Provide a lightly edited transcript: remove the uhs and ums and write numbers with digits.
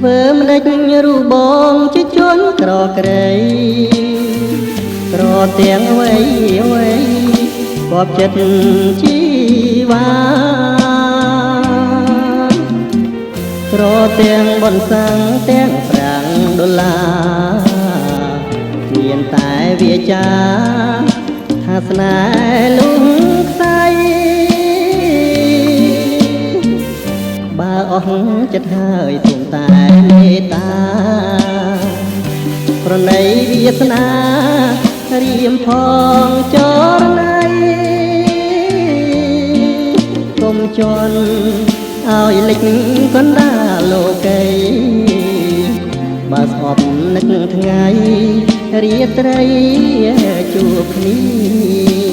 ធ្វើម្ដេចរូបបងជាជនក្រក្រៃក្រទាំងអ្វីអ្វីគប់ចិត្តជីវ៉ាក្រទាំងបនសាំងទាំងប្រាំងដុល្លារមានតែវាចាថាស្នេហ៍លុងខ្សែបើអស់ចិត្តហើយទុំតែមេត្តាប្រណីវាសនារៀមផងចរណៃកុំជន់ឲ្យលិចកណ្ដាលលោកីបើស្អប់នឹកថ្ងៃរាត្រីជួបគ្នា